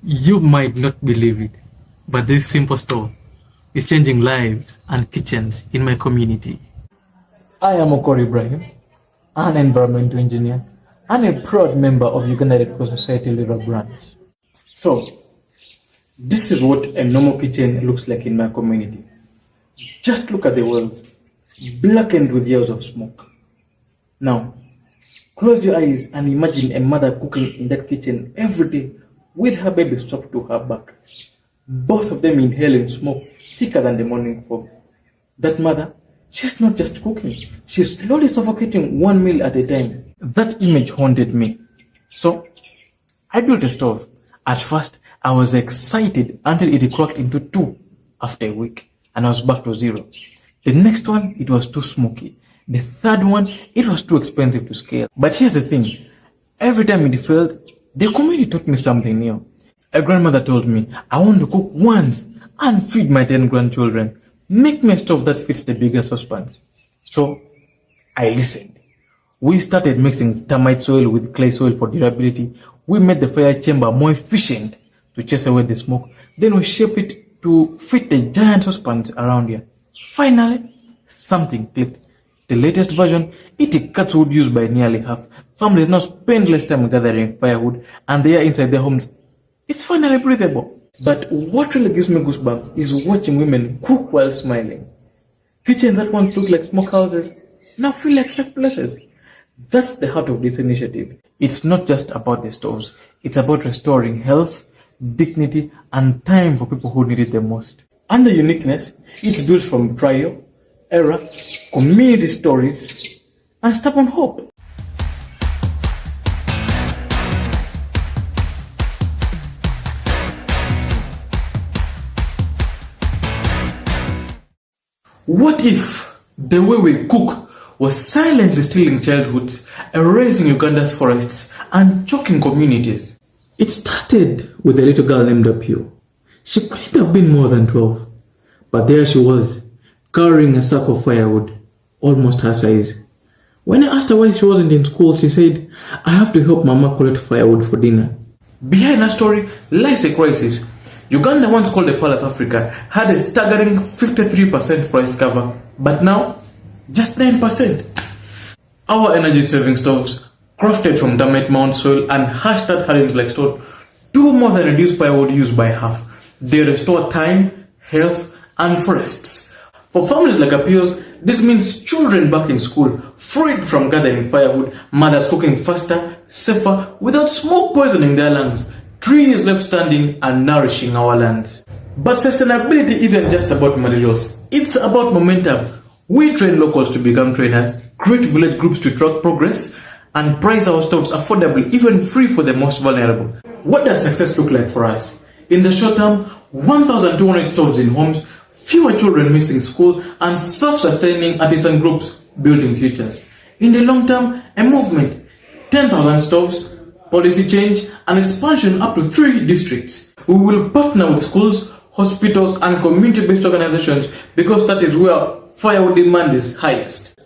You might not believe it, but this simple stove is changing lives and kitchens in my community. I am Okori, an environmental engineer and a proud member of Uganda Red Cross Society Liver branch. So, this is what a normal kitchen looks like in my community. Just look at the walls, blackened with years of smoke. Now, close your eyes and imagine a mother cooking in that kitchen every day with her baby strapped to her back. Both of them inhaling smoke thicker than the morning fog. That mother, she's not just cooking, she's slowly suffocating one meal at a time. That image haunted me. So, I built a stove. At first, I was excited until it cracked into two after a week, and I was back to zero. The next one, it was too smoky. The third one, it was too expensive to scale. But here's the thing, every time it failed, the community taught me something new. A grandmother told me, I want to cook once and feed my 10 grandchildren. Make me a stove that fits the biggest saucepans. So, I listened. We started mixing termite soil with clay soil for durability. We made the fire chamber more efficient to chase away the smoke. Then we shaped it to fit the giant saucepans around here. Finally, something clicked. The latest version, it cuts wood used by nearly half. Families now spend less time gathering firewood and they are inside their homes. It's finally breathable. But what really gives me goosebumps is watching women cook while smiling. Kitchens that once looked like smokehouses now feel like safe places. That's the heart of this initiative. It's not just about the stoves. It's about restoring health, dignity, and time for people who need it the most. And the uniqueness, it's built from trial, error, community stories, and stubborn hope. What if the way we cook was silently stealing childhoods, erasing Uganda's forests, and choking communities? It started with a little girl named Apio. She couldn't have been more than 12, but there she was, carrying a sack of firewood, almost her size. When I asked her why she wasn't in school, she said, I have to help Mama collect firewood for dinner. Behind her story lies a crisis. Uganda, once called the Pearl of Africa, had a staggering 53% forest cover, but now, just 9%. Our energy-saving stoves, crafted from termite mound soil and hashed out hardens like stone, do more than reduce firewood use by half. They restore time, health, and forests. For families like Apio's, this means children back in school, freed from gathering firewood, mothers cooking faster, safer, without smoke poisoning their lungs, trees left standing and nourishing our lands. But sustainability isn't just about materials, it's about momentum. We train locals to become trainers, create village groups to track progress, and price our stoves affordably, even free for the most vulnerable. What does success look like for us? In the short term, 1,200 stoves in homes, fewer children missing school, and self-sustaining artisan groups building futures. In the long term, a movement, 10,000 stoves, policy change, and expansion up to 3 districts. We will partner with schools, hospitals, and community-based organizations because that is where firewood demand is highest.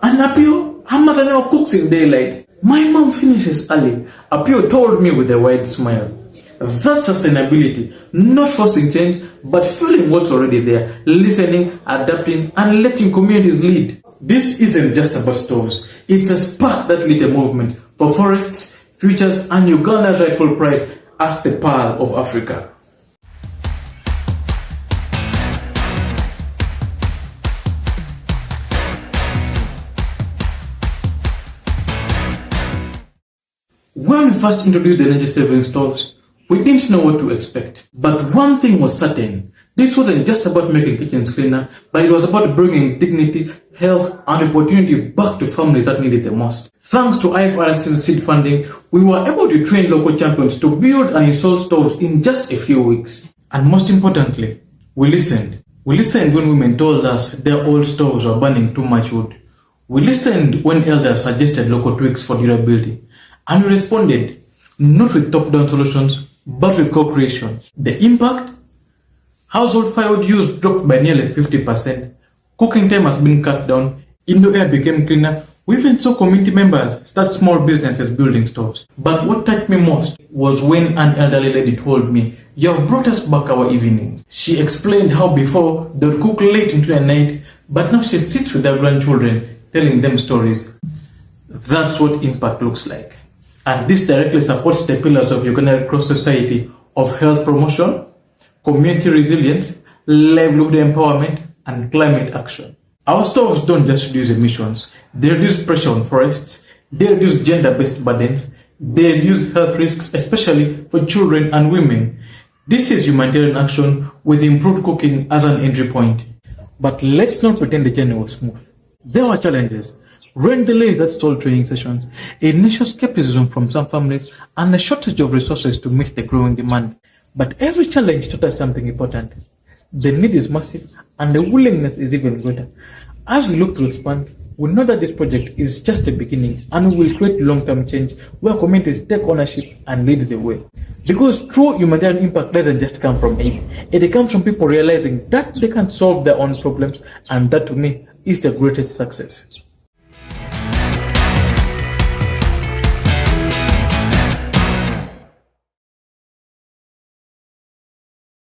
And Apio, her mother now cooks in daylight. My mom finishes early. Apio told me with a wide smile. That's sustainability, not forcing change, but feeling what's already there, listening, adapting, and letting communities lead. This isn't just about stoves. It's a spark that lit a movement for forests, futures, and Uganda's rightful pride as the Pearl of Africa. When we first introduced the energy-saving stoves, we didn't know what to expect. But one thing was certain, this wasn't just about making kitchens cleaner, but it was about bringing dignity, health, and opportunity back to families that need it the most. Thanks to IFRC's seed funding, we were able to train local champions to build and install stoves in just a few weeks. And most importantly, we listened. We listened when women told us their old stoves were burning too much wood. We listened when elders suggested local tweaks for durability. And we responded, not with top-down solutions, but with co-creation. The impact? Household firewood use dropped by nearly 50%. Cooking time has been cut down. Indoor air became cleaner. We even saw community members start small businesses building stores. But what touched me most was when an elderly lady told me, "You have brought us back our evenings." She explained how before they would cook late into the night, but now she sits with her grandchildren telling them stories. That's what impact looks like. And this directly supports the pillars of Uganda Red Cross Society of health promotion, community resilience, livelihood empowerment, and climate action. Our stores don't just reduce emissions, they reduce pressure on forests, they reduce gender-based burdens, they reduce health risks, especially for children and women. This is humanitarian action with improved cooking as an entry point. But let's not pretend the journey was smooth. There were challenges. Rain delays that stalled training sessions, initial skepticism from some families, and a shortage of resources to meet the growing demand. But every challenge taught us something important. The need is massive, and the willingness is even greater. As we look to expand, we know that this project is just the beginning, and we will create long-term change where communities take ownership and lead the way. Because true humanitarian impact doesn't just come from aid, it comes from people realizing that they can solve their own problems, and that to me is the greatest success.